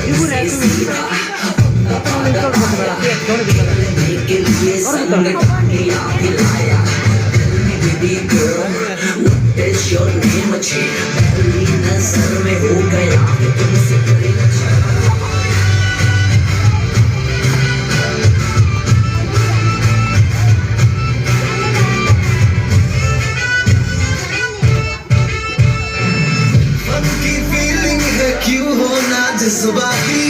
이분의 어떤 인터뷰 같은 거랑 전에 What's your name, अच्छी पहली नजर में हो गया तुमसे फंकी फीलिंग है क्यों होना जज्बाती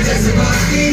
जज्बाती